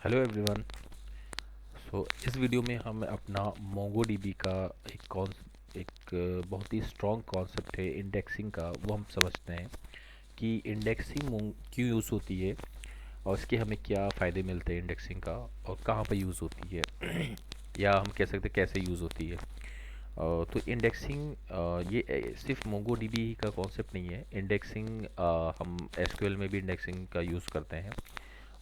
Hello everyone. इस video में हम अपना मोंगोडीबी का बहुत ही स्ट्रॉन्ग कॉन्सेप्ट है इंडेक्सिंग का, वो हम समझते हैं कि इंडेक्सिंग क्यों यूज़ होती है और इसके हमें क्या फ़ायदे मिलते हैं इंडेक्सिंग का, और कहाँ पर यूज़ होती है या हम कह सकते हैं कैसे यूज़ होती है। तो इंडेक्सिंग ये सिर्फ मोंगोडीबी का कॉन्सेप्ट नहीं है। इंडेक्सिंग हम एसक्यूएल में भी इंडेक्सिंग का यूज़ करते हैं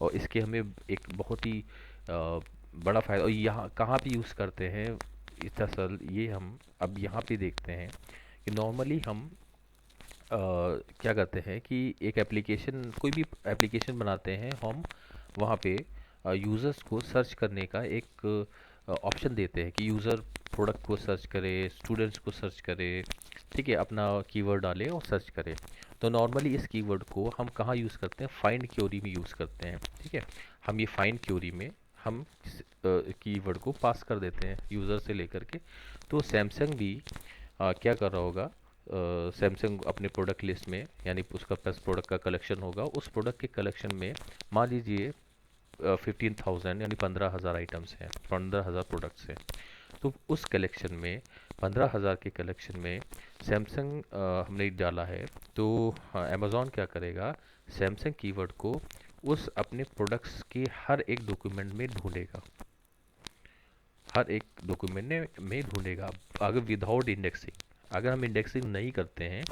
और इसके हमें एक बहुत ही बड़ा फ़ायदा, और यहाँ कहाँ पे यूज़ करते हैं इस दरअसल ये हम अब यहाँ पे देखते हैं कि नॉर्मली हम क्या करते हैं कि एक एप्लीकेशन, कोई भी एप्लीकेशन बनाते हैं हम, वहाँ पे यूज़र्स को सर्च करने का एक ऑप्शन देते हैं कि यूज़र प्रोडक्ट को सर्च करे, स्टूडेंट्स को सर्च करे, ठीक है, अपना कीवर्ड डाले और सर्च करे। तो नॉर्मली इस कीवर्ड को हम कहाँ यूज़ करते हैं? फाइंड क्वेरी में यूज़ करते हैं, ठीक है। हम ये फाइंड क्वेरी में हम कीवर्ड को पास कर देते हैं यूज़र से लेकर के। तो सैमसंग भी क्या कर रहा होगा? सैमसंग अपने प्रोडक्ट लिस्ट में, यानी उसका पास प्रोडक्ट का कलेक्शन होगा, उस प्रोडक्ट के कलेक्शन में मान लीजिए 15,000 यानी 15,000 आइटम्स हैं, 15,000 प्रोडक्ट्स हैं। तो उस कलेक्शन में 15,000 के कलेक्शन में सैमसंग हमने डाला है, तो अमेज़ॉन क्या करेगा? सैमसंग कीवर्ड को उस अपने प्रोडक्ट्स के हर एक डॉक्यूमेंट में ढूंढेगा, हर एक डॉक्यूमेंट में ढूंढेगा, अगर विदाउट इंडेक्सिंग। अगर हम इंडेक्सिंग नहीं करते हैं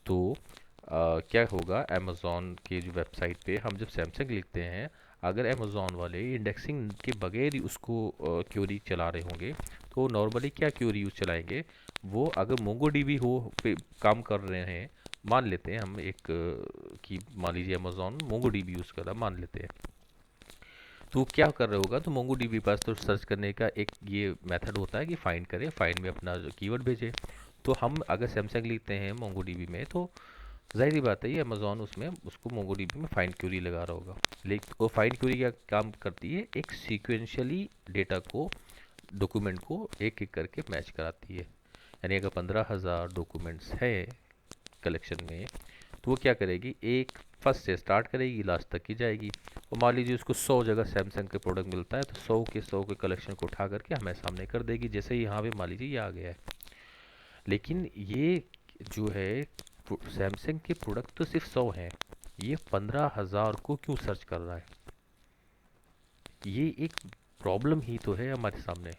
तो क्या होगा? अमेज़ॉन की जो वेबसाइट पे हम जब सैमसंग लिखते हैं, अगर अमेज़ॉन वाले इंडेक्सिंग के बगैर ही उसको क्यूरी चला रहे होंगे, तो नॉर्मली क्या क्यूरी यूज़ चलाएंगे? वो अगर मोंगोडीबी हो पे काम कर रहे हैं, मान लेते हैं हम एक कि मान लीजिए अमेज़ॉन मोंगोडीबी यूज़ कर रहा है, मान लेते हैं। तो क्या कर रहा होगा? तो मोंगोडीबी पास तो सर्च करने का एक ये मेथड होता है कि फाइंड करे, फाइंड में अपना कीवर्ड भेजे। तो हम अगर सैमसंग लिखते हैं मोंगोडीबी में, तो ज़ाहिर सी बात है ये अमेज़ॉन उसमें उसको मोंगोडीबी में फाइंड क्यूरी लगा रहा होगा। लेकिन वो फाइंड क्यूरी क्या काम करती है? एक सीक्वेंशियली डेटा को, डॉक्यूमेंट को एक एक करके मैच कराती है। यानी अगर 15,000 डॉक्यूमेंट्स है कलेक्शन में, तो वो क्या करेगी? एक फर्स्ट से स्टार्ट करेगी, लास्ट तक की जाएगी। और मान लीजिए उसको 100 जगह सैमसंग के प्रोडक्ट मिलता है, तो 100 के कलेक्शन को उठा करके हमें सामने कर देगी। जैसे ही यहाँ पे मान लीजिए ये आ गया है। लेकिन ये जो है सैमसंग के प्रोडक्ट तो सिर्फ 100 हैं, ये 15,000 को क्यों सर्च कर रहा है? ये एक प्रॉब्लम ही तो है हमारे सामने।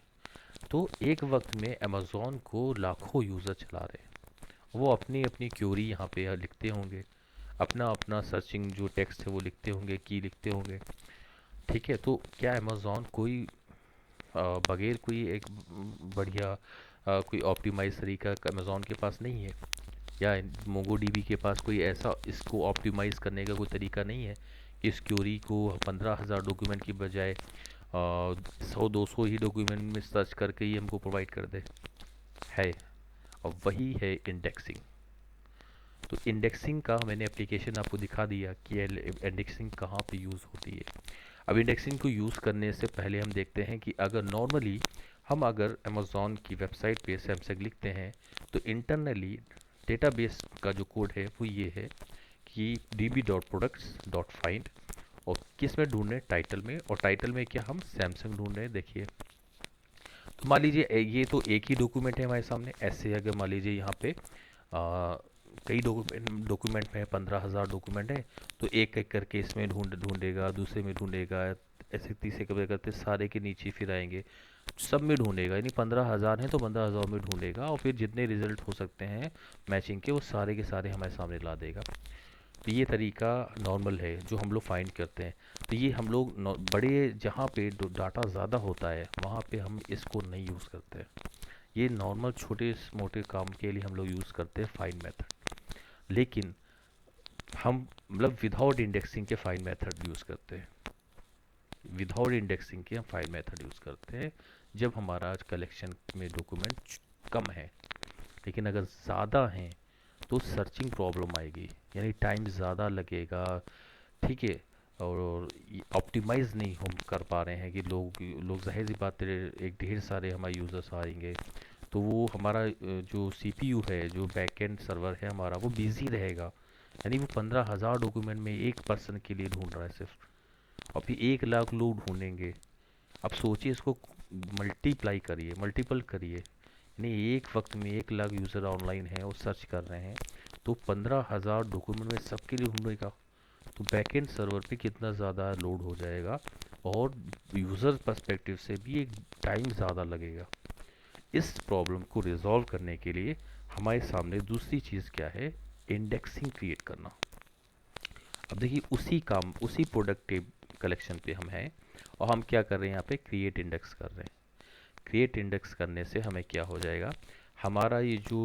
तो एक वक्त में अमेज़ॉन को लाखों यूज़र चला रहे हैं, वो अपनी अपनी क्यूरी यहाँ पे लिखते होंगे, अपना अपना सर्चिंग जो टेक्स्ट है वो लिखते होंगे, की लिखते होंगे, ठीक है। तो क्या अमेज़ॉन कोई बगैर कोई एक बढ़िया कोई ऑप्टिमाइज तरीका अमेज़ॉन के पास नहीं है? या मोंगोडीबी के पास कोई ऐसा इसको ऑप्टिमाइज़ करने का कोई तरीका नहीं है कि इस क्यूरी को 15,000 डॉक्यूमेंट की बजाय 100-200 ही डॉक्यूमेंट में सर्च करके ही हमको प्रोवाइड कर दे? है। और वही है इंडेक्सिंग। तो इंडेक्सिंग का मैंने एप्लीकेशन आपको दिखा दिया कि इंडेक्सिंग कहाँ पे यूज़ होती है। अब इंडेक्सिंग को यूज़ करने से पहले हम देखते हैं कि अगर नॉर्मली हम अगर अमेज़ॉन की वेबसाइट पे सैमसंग लिखते हैं, तो इंटरनली डेटाबेस का जो कोड है वो ये है कि db.products.find, और किस में ढूंढ रहे हैं? टाइटल में। और टाइटल में क्या हम सैमसंग ढूंढ रहे हैं, देखिए। तो मान लीजिए ये तो एक ही डॉक्यूमेंट है हमारे सामने। ऐसे अगर मान लीजिए यहाँ पे कई डॉक्यूमेंट में 15,000 डॉक्यूमेंट है, तो एक एक करके इसमें ढूंढेगा, दूसरे में ढूंढेगा, ऐसे तीसरे करते करते सारे के नीचे फिर आएंगे, सब में ढूंढेगा। यानी 15,000 है तो 15,000 में ढूंढेगा, और फिर जितने रिजल्ट हो सकते हैं मैचिंग के, वो सारे के सारे हमारे सामने ला देगा। तो ये तरीका नॉर्मल है जो हम लोग फाइंड करते हैं। तो ये हम लोग बड़े जहाँ पे डाटा ज़्यादा होता है वहाँ पे हम इसको नहीं यूज़ करते। ये नॉर्मल छोटे मोटे काम के लिए हम लोग यूज़ करते हैं फाइंड मेथड। लेकिन हम मतलब विदाउट इंडेक्सिंग के फाइंड मेथड यूज़ करते हैं। विदाउट इंडेक्सिंग के हम फाइंड मेथड यूज़ करते हैं जब हमारा कलेक्शन में डॉक्यूमेंट कम है। लेकिन अगर ज़्यादा हैं तो सर्चिंग प्रॉब्लम आएगी, यानी टाइम ज़्यादा लगेगा, ठीक है। और ऑप्टिमाइज नहीं हम कर पा रहे हैं कि लोग लोग जाहिर सी बात है, एक ढेर सारे हमारे यूज़र्स आएंगे, तो वो हमारा जो सीपीयू है, जो बैकएंड सर्वर है हमारा, वो बिजी रहेगा। यानी वो 15,000 डॉक्यूमेंट में एक पर्सन के लिए ढूंढ रहा है सिर्फ। और फिर 1 लाख लोग ढूंढेंगे। अब सोचिए इसको मल्टीप्लाई करिए, मल्टीपल करिए, यानी एक वक्त में 1 लाख यूज़र ऑनलाइन हैं और सर्च कर रहे हैं, तो 15,000 डॉक्यूमेंट में सबके लिए ढूंढेगा, तो बैकएंड सर्वर पे कितना ज़्यादा लोड हो जाएगा, और यूज़र पर्सपेक्टिव से भी एक टाइम ज़्यादा लगेगा। इस प्रॉब्लम को रिजॉल्व करने के लिए हमारे सामने दूसरी चीज़ क्या है, इंडेक्सिंग क्रिएट करना। अब देखिए उसी प्रोडक्ट कलेक्शन पे हम हैं, और हम क्या कर रहे हैं, यहाँ पे क्रिएट इंडेक्स कर रहे हैं। क्रिएट इंडेक्स करने से हमें क्या हो जाएगा, हमारा ये जो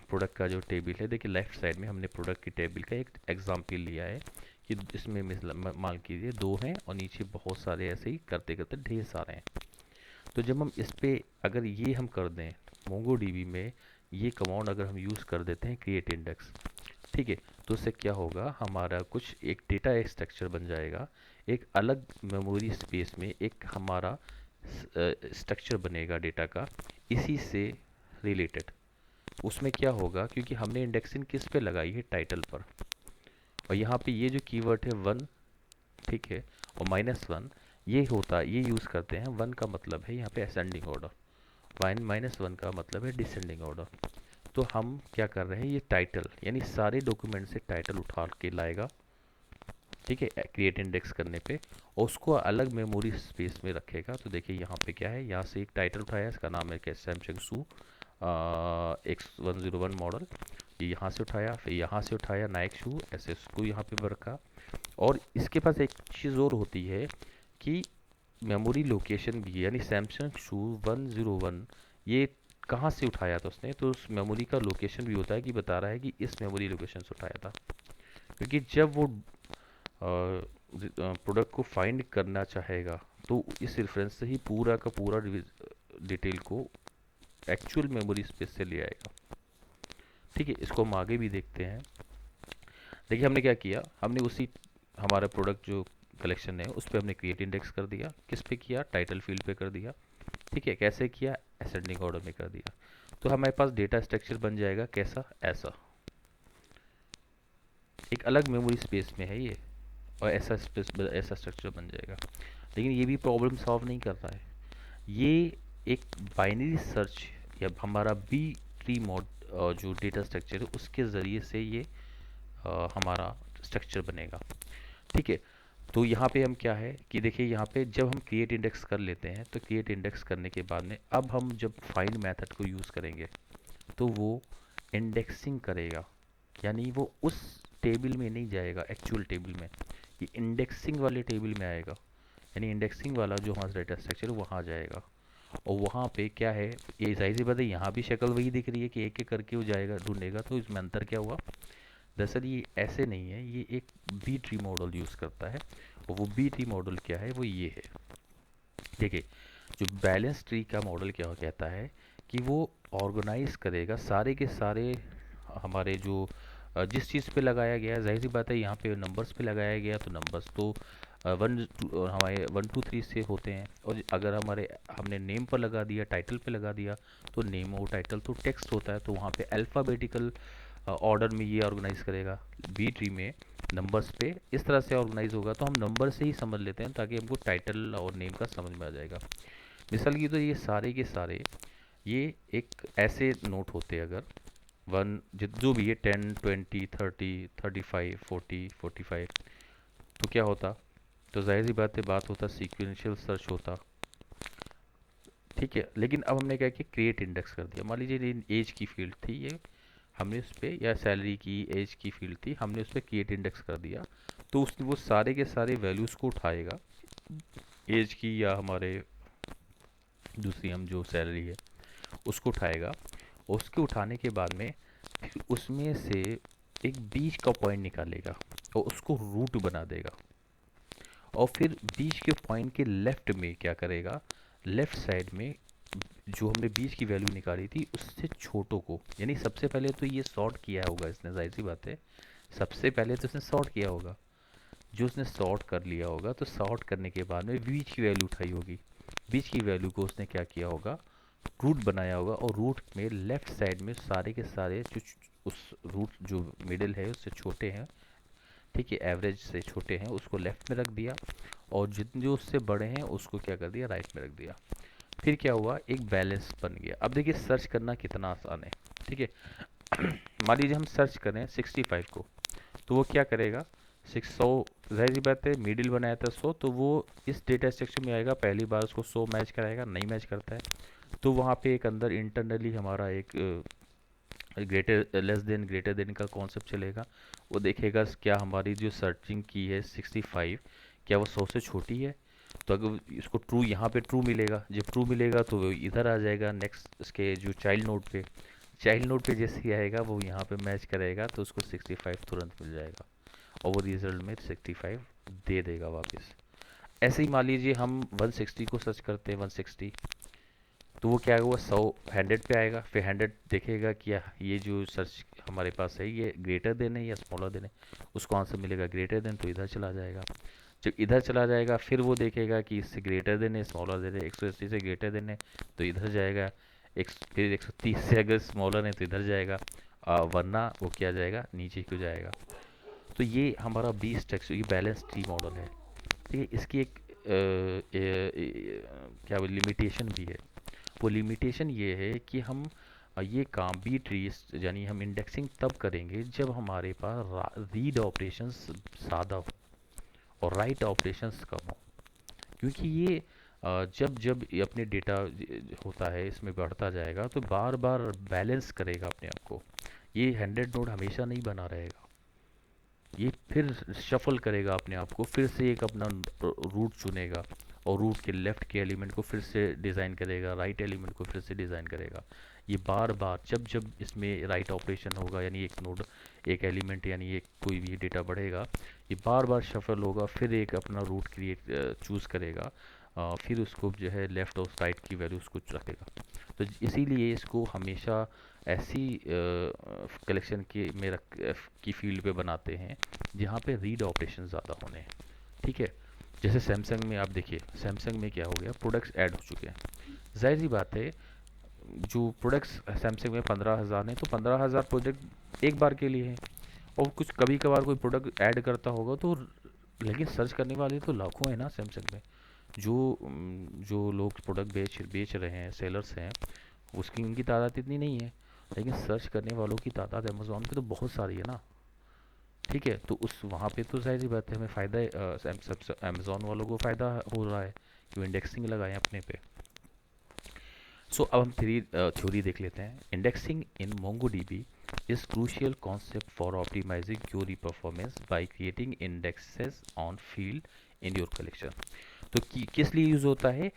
प्रोडक्ट का जो टेबल है, देखिए लेफ्ट साइड में हमने प्रोडक्ट की टेबल का एक एग्जाम्पल लिया है कि इसमें मान कीजिए 2 हैं और नीचे बहुत सारे ऐसे ही करते करते ढेर सारे हैं। तो जब हम इस पे अगर ये हम कर दें मोंगोडीबी में, ये कमांड अगर हम यूज़ कर देते हैं क्रिएट इंडेक्स, ठीक है, तो उससे क्या होगा, हमारा कुछ एक डेटा स्ट्रक्चर बन जाएगा, एक अलग मेमोरी स्पेस में एक हमारा स्ट्रक्चर बनेगा डेटा का, इसी से रिलेटेड। उसमें क्या होगा, क्योंकि हमने इंडेक्सिंग किस पे लगाई है, टाइटल पर, और यहाँ पे ये जो कीवर्ड है 1, ठीक है, और -1, ये यूज़ करते हैं। 1 का मतलब है यहाँ पे असेंडिंग ऑर्डर, -1 का मतलब है डिसेंडिंग ऑर्डर। तो हम क्या कर रहे हैं, ये टाइटल यानी सारे डॉक्यूमेंट से टाइटल उठा के लाएगा, ठीक है, क्रिएट इंडेक्स करने पे, और उसको अलग मेमोरी स्पेस में रखेगा। तो देखिए यहाँ पे क्या है, यहाँ से एक टाइटल उठाया, इसका नाम है क्या, सैमसंग सू X101 मॉडल, ये यहाँ से उठाया, फिर यहाँ से उठाया नाइक शू, ऐसे उसको यहाँ पे रखा। और इसके पास एक चीज़ और होती है कि मेमोरी लोकेशन भी, यानी सैमसंग शू 101, ये कहाँ से उठाया था उसने, तो उस मेमोरी का लोकेशन भी होता है कि बता रहा है कि इस मेमोरी लोकेशन से उठाया था, क्योंकि जब वो प्रोडक्ट को फाइंड करना चाहेगा तो इस रेफरेंस से ही पूरा का पूरा डिटेल को एक्चुअल मेमोरी स्पेस से ले आएगा। ठीक है, इसको हम आगे भी देखते हैं। देखिए हमने क्या किया, हमने उसी हमारा प्रोडक्ट जो कलेक्शन है उस पर हमने क्रिएट इंडेक्स कर दिया, किस पे किया, टाइटल फील्ड पे कर दिया। ठीक है, कैसे किया, असेंडिंग ऑर्डर में कर दिया। तो हमारे पास डेटा स्ट्रक्चर बन जाएगा कैसा, ऐसा, एक अलग मेमोरी स्पेस में है ये, और ऐसा स्ट्रक्चर बन जाएगा। लेकिन ये भी प्रॉब्लम सॉल्व नहीं कर रहा है, ये एक बाइनरी सर्च या हमारा बी ट्री मॉड जो डेटा स्ट्रक्चर है उसके ज़रिए से ये हमारा स्ट्रक्चर बनेगा। ठीक है, तो यहाँ पे हम क्या है कि देखिए यहाँ पे जब हम क्रिएट इंडेक्स कर लेते हैं, तो क्रिएट इंडेक्स करने के बाद में अब हम जब फाइंड मेथड को यूज़ करेंगे तो वो इंडेक्सिंग करेगा, यानी वो उस टेबल में नहीं जाएगा एक्चुअल टेबल में, ये इंडेक्सिंग वाले टेबल में आएगा, यानी इंडेक्सिंग वाला जो हमारा डेटा स्ट्रक्चर है वहाँ जाएगा। और वहाँ पे क्या है, ये जाहिर सी बात है, यहाँ भी शक्ल वही दिख रही है कि एक एक करके वो जाएगा ढूंढेगा, तो इसमें अंतर क्या हुआ, दरअसल ये ऐसे नहीं है, ये एक बी ट्री मॉडल यूज़ करता है, और वो बी ट्री मॉडल क्या है, वो ये है। देखिए जो बैलेंस ट्री का मॉडल क्या कहता है कि वो ऑर्गेनाइज करेगा सारे के सारे हमारे जो जिस चीज़ पे लगाया गया है, जाहिर सी बात है यहाँ पे नंबर्स पे लगाया गया, तो नंबर्स तो हमारे 1 2 3 से होते हैं, और अगर हमारे हमने नेम पर लगा दिया, टाइटल पे लगा दिया, तो नेम और टाइटल तो टेक्स्ट होता है, तो वहाँ पे अल्फ़ाबेटिकल ऑर्डर में ये ऑर्गेनाइज करेगा। बी ट्री में नंबर्स पे इस तरह से ऑर्गेनाइज होगा, तो हम नंबर से ही समझ लेते हैं ताकि हमको टाइटल और नेम का समझ में आ जाएगा। मिसाल की तो ये सारे के सारे ये एक ऐसे नोट होते अगर जो भी है 10 20 30 35 40 45, तो क्या होता, तो जाहिर सी बात होता सीक्वेंशियल सर्च होता। ठीक है, लेकिन अब हमने क्या किया, क्रिएट इंडेक्स कर दिया। मान लीजिए एज की फील्ड थी ये, हमने उस पर, या सैलरी की एज की फील्ड थी, हमने उस पर क्रिएट इंडेक्स कर दिया, तो उसने वो सारे के सारे वैल्यूज़ को उठाएगा, एज की या हमारे दूसरी हम जो सैलरी है उसको उठाएगा, और उसके उठाने के बाद में फिर उसमें से एक बीच का पॉइंट निकालेगा और उसको रूट बना देगा, और फिर बीच के पॉइंट के लेफ्ट में क्या करेगा, लेफ्ट साइड में जो हमने बीच की वैल्यू निकाली थी उससे छोटों को, यानी सबसे पहले तो ये सॉर्ट किया होगा इसने, जाहिर सी बात है सबसे पहले तो इसने सॉर्ट किया होगा, जो उसने सॉर्ट कर लिया होगा, तो सॉर्ट करने के बाद में बीच की वैल्यू उठाई होगी, बीच की वैल्यू को उसने क्या किया होगा, रूट बनाया होगा, और रूट में लेफ्ट साइड में सारे के सारे जो उस रूट जो मिडिल है उससे छोटे हैं, ठीक है, एवरेज से छोटे हैं उसको लेफ्ट में रख दिया, और जितने जो उससे बड़े हैं उसको क्या कर दिया, राइट में रख दिया। फिर क्या हुआ, एक बैलेंस बन गया। अब देखिए सर्च करना कितना आसान है। ठीक है, मान लीजिए हम सर्च करें 65 को, तो वो क्या करेगा, 600, जाहिर सी बात है मिडिल बनाया था 100, तो वो इस डेटा स्ट्रक्चर में आएगा, पहली बार उसको 100 मैच कराएगा, नहीं मैच करता है तो वहाँ पे एक अंदर इंटरनली हमारा एक greater less than greater than का कॉन्सेप्ट चलेगा। वो देखेगा क्या हमारी जो सर्चिंग की है 65, क्या वो 100 से छोटी है। तो अगर इसको ट्रू, यहाँ पे ट्रू मिलेगा, जब ट्रू मिलेगा तो वो इधर आ जाएगा नेक्स्ट इसके जो चाइल्ड नोड पे। चाइल्ड नोड पे जैसे ही आएगा वो यहाँ पे मैच करेगा तो उसको 65 तुरंत मिल जाएगा, और वो रिजल्ट में 65 दे देगा वापस। ऐसे ही मान लीजिए हम 160 को सर्च करते हैं, 160, तो वो क्या होगा, 100 100 पे आएगा, फिर 100 देखेगा कि ये जो सर्च हमारे पास है ये ग्रेटर देन है या स्मॉलर देन है, उसको आंसर मिलेगा ग्रेटर देन, तो इधर चला जाएगा। जब इधर चला जाएगा फिर वो देखेगा कि इससे ग्रेटर देन है, स्मॉलर देन है, 180 से ग्रेटर देन है तो इधर जाएगा, फिर 130 से अगर स्मॉलर है तो इधर जाएगा, वरना वो क्या जाएगा, नीचे क्यों जाएगा। तो ये हमारा बी स्ट्रक्चर, ये बैलेंस ट्री मॉडल है। ठीक है, इसकी एक क्या लिमिटेशन भी है। वो लिमिटेशन ये है कि हम ये काम बी ट्रीज यानी हम इंडेक्सिंग तब करेंगे जब हमारे पास रीड ऑपरेशंस ज़्यादा हो और राइट ऑपरेशंस कम हो। क्योंकि ये जब जब ये अपने डेटा होता है इसमें बढ़ता जाएगा तो बार बार बैलेंस करेगा अपने आप को। ये 100 नोड हमेशा नहीं बना रहेगा, ये फिर शफल करेगा अपने आप को, फिर से एक अपना रूट चुनेगा, और रूट के लेफ्ट के एलिमेंट को फिर से डिज़ाइन करेगा, राइट एलिमेंट को फिर से डिज़ाइन करेगा। ये बार बार जब जब इसमें राइट ऑपरेशन होगा, यानी एक नोड, एक एलिमेंट यानी एक कोई भी डेटा बढ़ेगा, ये बार बार शफल होगा, फिर एक अपना रूट क्रिएट चूज़ करेगा, फिर उसको जो है लेफ़्ट और राइट की वैल्यू उसको रखेगा। तो इसीलिए इसको हमेशा ऐसी कलेक्शन के में रख की फील्ड पे बनाते हैं जहाँ पे रीड ऑपरेशन ज़्यादा होने हैं। ठीक है, जैसे सैमसंग में आप देखिए, सैमसंग में क्या हो गया, प्रोडक्ट्स ऐड हो चुके हैं। जाहिर सी बात है जो प्रोडक्ट्स सैमसंग में 15,000 हैं तो 15,000 प्रोडक्ट एक बार के लिए हैं, और कुछ कभी कभार कोई प्रोडक्ट ऐड करता होगा तो, लेकिन सर्च करने वाले तो लाखों हैं ना सैमसंग में। जो लोग प्रोडक्ट बेच रहे हैं, सेलर्स हैं, उसकी उनकी तादाद इतनी नहीं है, लेकिन सर्च करने वालों की तादाद अमेज़ोन पे तो बहुत सारी है ना। ठीक है, तो उस वहाँ पे तो जाहिर सी बात है हमें फ़ायदा अमेज़ोन वालों को फ़ायदा हो रहा है कि वो इंडेक्सिंग लगाएं अपने पे। सो अब हम थ्योरी देख लेते हैं। Indexing in MongoDB is crucial concept for optimizing query performance by creating indexes on field in your collection। तो किस लिए यूज़ होता है,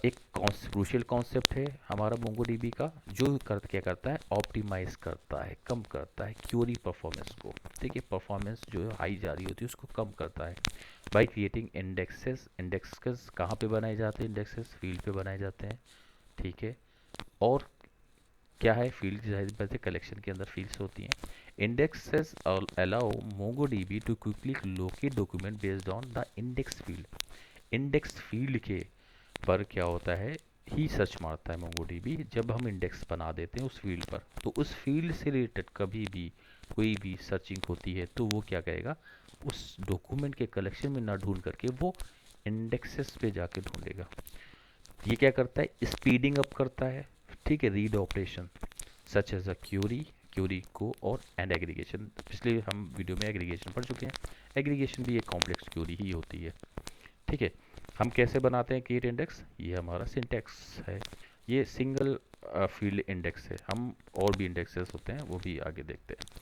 एक क्रूशियल कॉन्सेप्ट है हमारा मोंगोडीबी का, जो क्या करता है, ऑप्टिमाइज करता है, कम करता है क्यूरी परफॉर्मेंस को। ठीक है, परफॉर्मेंस जो है हाई जा रही होती है उसको कम करता है बाय क्रिएटिंग इंडेक्सेस। इंडेक्सेस कहाँ पे बनाए जाते हैं, इंडेक्सेस फील्ड पे बनाए जाते हैं। ठीक है, और क्या है फील्ड, जाहिर बात है कलेक्शन के अंदर फील्ड्स होती हैं। Indexes allow MongoDB to quickly locate document based on the index field. Index field के पर क्या होता है, ही सर्च मारता है मोंगोडीबी जब हम इंडेक्स बना देते हैं उस फील्ड पर, तो उस फील्ड से रिलेटेड कभी भी कोई भी सर्चिंग होती है तो वो क्या करेगा, उस डॉक्यूमेंट के कलेक्शन में ना ढूंढ करके वो इंडेक्सेस पे जाके ढूंढेगा। ये क्या करता है, स्पीडिंग अप करता है। ठीक है, read operation such as a query को और एंड एग्रीगेशन, पिछले हम वीडियो में एग्रीगेशन पढ़ चुके हैं। एग्रीगेशन भी एक कॉम्प्लेक्स क्यूरी ही होती है। ठीक है, हम कैसे बनाते हैं क्रिएट इंडेक्स, ये हमारा सिंटैक्स है। ये सिंगल फील्ड इंडेक्स है, हम और भी इंडेक्सेस होते हैं वो भी आगे देखते हैं।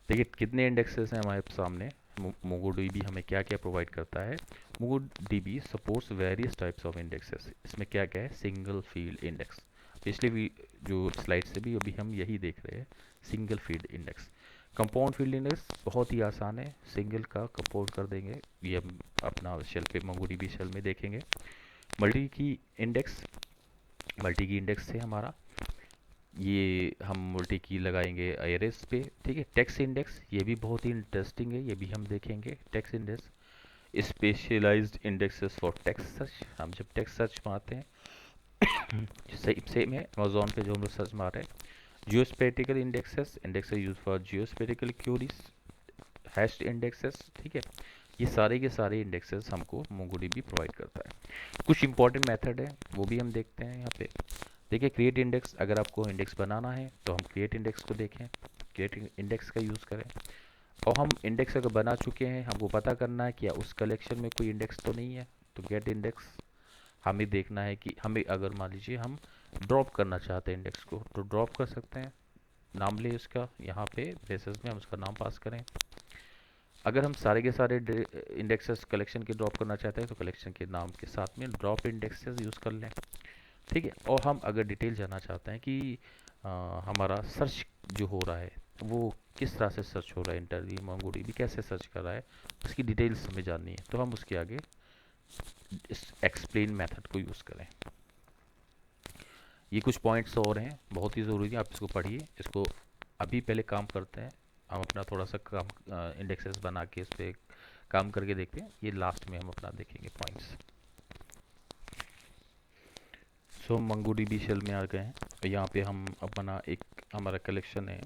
देखिए कितने इंडेक्सेस हैं हमारे सामने। मोंगोडीबी हमें क्या क्या प्रोवाइड करता है, MongoDB supports various types of indexes. इसमें क्या क्या है, सिंगल फील्ड इंडेक्स, पिछले भी जो स्लाइड से भी अभी हम यही देख रहे हैं, single field index. Compound field index बहुत ही आसान है, सिंगल का कंपाउंड कर देंगे, ये हम अपना शेल पे मोंगोडीबी शेल में देखेंगे। मल्टी की इंडेक्स, मल्टी की इंडेक्स से हमारा ये हम मल्टी की लगाएंगे एरेस पे। ठीक है, टेक्स्ट इंडेक्स ये भी बहुत ही इंटरेस्टिंग है, ये भी हम देखेंगे। Text index, specialised indexes for text search, हम जब टेक्स्ट सर्च मारते हैं सेम है अमेजोन पे जो हम लोग सर्च मार रहे हैं। Geospatial indexes, index use for geospatial queries hashed indexes, ठीक है। ये सारे के सारे इंडेक्सेस हमको MongoDB प्रोवाइड करता है। कुछ इंपॉर्टेंट मेथड है वो भी हम देखते हैं यहाँ पे। देखिए क्रिएट इंडेक्स, अगर आपको इंडेक्स बनाना है तो हम क्रिएट इंडेक्स को देखें, क्रिएट इंडेक्स का यूज़ करें। और हम इंडेक्स अगर बना चुके हैं, हमको पता करना है कि उस कलेक्शन में कोई इंडेक्स तो नहीं है, तो गेट इंडेक्स हमें देखना है कि हमें अगर मान लीजिए हम ड्रॉप करना चाहते हैं इंडेक्स को, तो ड्रॉप कर सकते हैं। नाम ले उसका, यहाँ पे बेसिस में हम उसका नाम पास करें। अगर हम सारे के सारे इंडेक्सेस कलेक्शन के ड्रॉप करना चाहते हैं तो कलेक्शन के नाम के साथ में ड्रॉप इंडेक्सेस यूज़ कर लें, ठीक है। और हम अगर डिटेल जानना चाहते हैं कि हमारा सर्च जो हो रहा है वो किस तरह से सर्च हो रहा है, इंटरव्यू MongoDB कैसे सर्च कर रहा है, उसकी डिटेल्स हमें जाननी है, तो हम उसके आगे इस एक्सप्लेन मेथड को यूज़ करें। ये कुछ पॉइंट्स और हैं, बहुत ही ज़रूरी है, आप इसको पढ़िए। इसको अभी पहले काम करते हैं, हम अपना थोड़ा सा काम इंडेक्सेस बना के इस पर काम करके देखते हैं, ये लास्ट में हम अपना देखेंगे पॉइंट्स। सो MongoDB शेल में आ गए हैं, तो यहाँ पे हम अपना एक हमारा कलेक्शन है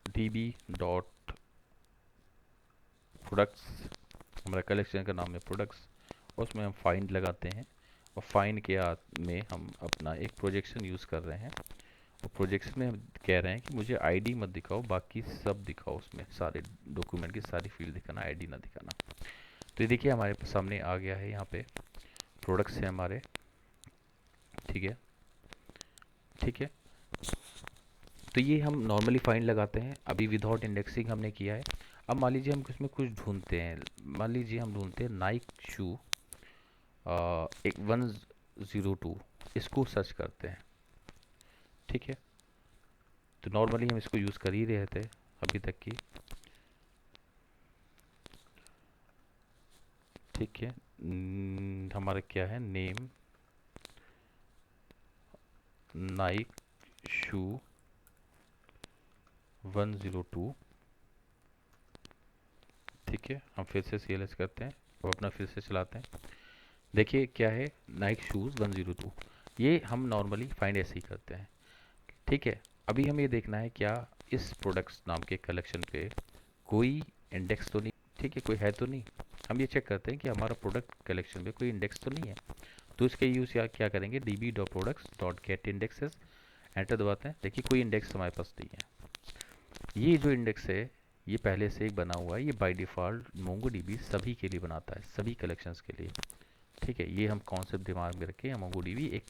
db डॉट प्रोडक्ट्स, हमारा कलेक्शन का नाम है प्रोडक्ट्स, उसमें हम फाइंड लगाते हैं। और फाइंड के में हम अपना एक प्रोजेक्शन यूज़ कर रहे हैं, और प्रोजेक्शन में हम कह रहे हैं कि मुझे आईडी मत दिखाओ, बाकी सब दिखाओ, उसमें सारे डॉक्यूमेंट की सारी फील्ड दिखाना, आईडी ना दिखाना। तो ये देखिए हमारे सामने आ गया है, यहाँ पे प्रोडक्ट्स है हमारे, ठीक है, ठीक है। तो ये हम नॉर्मली फाइंड लगाते हैं, अभी विदाउट इंडेक्सिंग हमने किया है। अब मान लीजिए हम इसमें कुछ ढूंढते हैं, मान लीजिए हम ढूंढते हैं नाइक शू एक 102, इसको सर्च करते हैं, ठीक है। तो नॉर्मली हम इसको यूज़ कर ही रहे थे अभी तक की, ठीक है। हमारा क्या है, नेम नाइक शू 102, ठीक है। हम फिर से CLS करते हैं और अपना फिर से चलाते हैं। देखिए क्या है, नाइक शूज़ 102, ये हम नॉर्मली फाइंड ऐसे ही करते हैं, ठीक है। अभी हमें ये देखना है क्या इस प्रोडक्ट्स नाम के कलेक्शन पे कोई इंडेक्स तो नहीं, ठीक है, कोई है तो नहीं। हम ये चेक करते हैं कि हमारा प्रोडक्ट कलेक्शन पे कोई इंडेक्स तो नहीं है। तो इसके यूज़ क्या करेंगे, db dot products dot gate indexes, enter दबाते हैं। देखिए कोई इंडेक्स हमारे पास नहीं है। ये जो इंडेक्स है ये पहले से एक बना हुआ है, ये बाय डिफ़ॉल्ट MongoDB सभी के लिए बनाता है, सभी कलेक्शंस के लिए, ठीक है। ये हम कॉन्सेप्ट दिमाग में रखें, MongoDB एक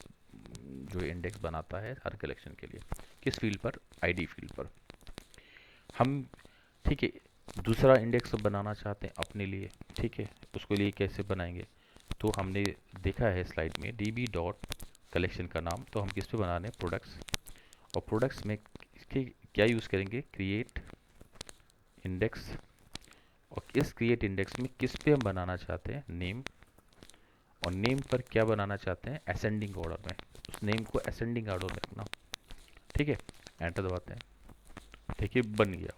जो इंडेक्स बनाता है हर कलेक्शन के लिए, किस फील्ड पर, आईडी फील्ड पर। हम, ठीक है, दूसरा इंडेक्स बनाना चाहते हैं अपने लिए, ठीक है, उसके लिए कैसे बनाएंगे, तो हमने देखा है स्लाइड में db डॉट कलेक्शन का नाम, तो हम किस पे बना रहे हैं, प्रोडक्ट्स। और प्रोडक्ट्स में इसके क्या यूज़ करेंगे, क्रिएट इंडेक्स। और इस क्रिएट इंडेक्स में किस पे हम बनाना चाहते हैं, नेम। और नेम पर क्या बनाना चाहते हैं, असेंडिंग ऑर्डर में, उस नेम को असेंडिंग ऑर्डर में रखना, ठीक है। एंटर दबाते हैं, देखिए बन गया।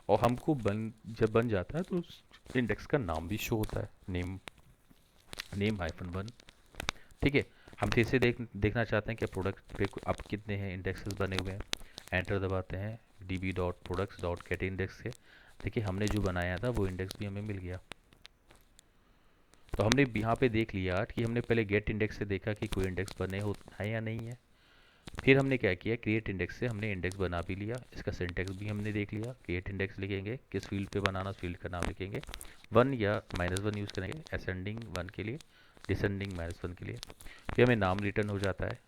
और हमको जब बन जाता है तो उस इंडेक्स का नाम भी शो होता है, नेम -1, ठीक है। हम फिर से देखना चाहते हैं कि प्रोडक्ट पे अब कितने हैं इंडेक्सेस बने हुए हैं। एंटर दबाते हैं, db dot products dot get index से, देखिए हमने जो बनाया था वो इंडेक्स भी हमें मिल गया। तो हमने यहाँ पे देख लिया कि हमने पहले गेट इंडेक्स से देखा कि कोई इंडेक्स बने हो है या नहीं है। फिर हमने क्या किया, क्रिएट इंडेक्स से हमने इंडेक्स बना भी लिया, इसका सिंटेक्स भी हमने देख लिया। क्रिएट इंडेक्स लिखेंगे, किस फील्ड पे बनाना, फील्ड का नाम लिखेंगे, 1 या -1 यूज़ करेंगे असेंडिंग 1 के लिए, डिसेंडिंग -1 के लिए। फिर हमें नाम रिटर्न हो जाता है।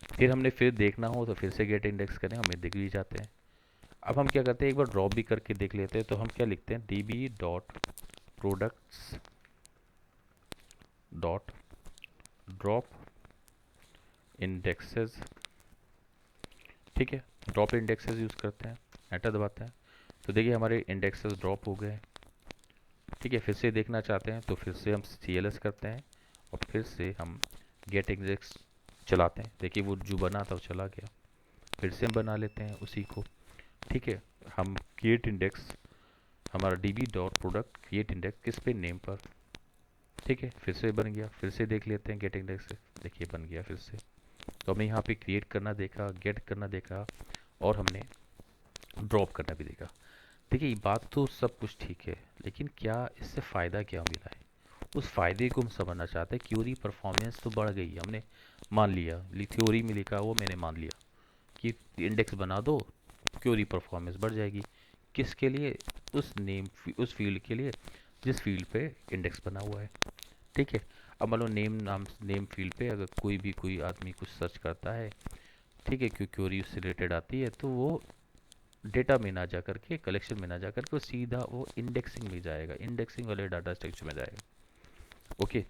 फिर हमने फिर देखना हो तो फिर से गेट इंडेक्स करें, हमें दिख भी जाते हैं। अब हम क्या करते हैं, एक बार ड्रॉप भी करके देख लेते हैं। तो हम क्या लिखते हैं, db dot products dot drop indexes, ठीक है। ड्रॉप इंडेक्सेस यूज़ करते हैं, एंटर दबाते हैं। तो देखिए हमारे इंडेक्सेस ड्रॉप हो गए, ठीक है। फिर से देखना चाहते हैं तो फिर से हम CLS करते हैं और फिर से हम गेट इंडेक्स चलाते हैं। देखिए वो जो बना था वो चला गया, फिर से हम बना लेते हैं उसी को, ठीक है। हम क्रिएट इंडेक्स, हमारा db dot product create index किस पे, नेम पर, ठीक है। फिर से बन गया, फिर से देख लेते हैं गेट इंडेक्स से, देखिए बन गया फिर से। तो हमने यहाँ पे क्रिएट करना देखा, गेट करना देखा, और हमने ड्रॉप करना भी देखा। देखिए बात तो सब कुछ ठीक है, लेकिन क्या इससे फ़ायदा क्या मिला है, उस फ़ायदे को हम समझना चाहते हैं। क्यूरी परफॉर्मेंस तो बढ़ गई, हमने मान लिया, थ्योरी में लिखा वो मैंने मान लिया कि इंडेक्स बना दो, क्यूरी परफॉर्मेंस बढ़ जाएगी। किसके लिए? उस उस फील्ड के लिए जिस फील्ड पे इंडेक्स बना हुआ है। ठीक है। अब मान लो नेम फील्ड पे अगर कोई आदमी कुछ सर्च करता है, ठीक है, क्यों क्यूरी उससे रिलेटेड आती है, तो वो डेटा में ना जा करके, कलेक्शन में ना जा करके वो सीधा वो इंडेक्सिंग में जाएगा, इंडेक्सिंग वाले डाटा स्ट्रक्चर में जाएगा। ओके।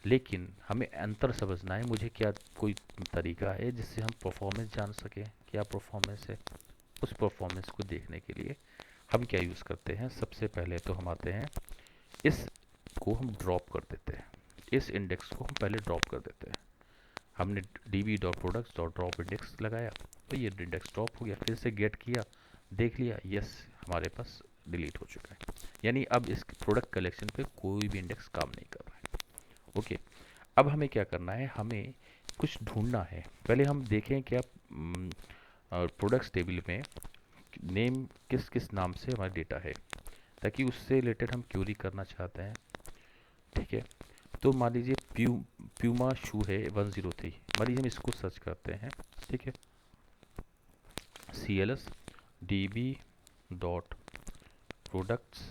लेकिन हमें अंतर समझना है, मुझे क्या कोई तरीका है जिससे हम परफॉर्मेंस जान सकें, क्या परफॉर्मेंस है। उस परफॉर्मेंस को देखने के लिए हम क्या यूज़ करते हैं, सबसे पहले तो हम आते हैं, इस को हम ड्रॉप कर देते हैं, इस इंडेक्स को हम पहले ड्रॉप कर देते हैं। हमने db dot products dot drop index लगाया, तो ये इंडेक्स ड्रॉप हो गया, फिर से गेट किया, देख लिया, यस हमारे पास डिलीट हो चुका है। यानी अब इस प्रोडक्ट कलेक्शन पे कोई भी इंडेक्स काम नहीं कर रहा है। ओके। अब हमें क्या करना है, हमें कुछ ढूंढना है। पहले हम देखें क्या प्रोडक्ट्स टेबल में नेम किस किस नाम से हमारा डेटा है, ताकि उससे रिलेटेड हम क्यूरी करना चाहते हैं। ठीक है। तो मान लीजिए प्यूमा शू है 103, मान लीजिए हम इसको सर्च करते हैं। ठीक है। cls db dot products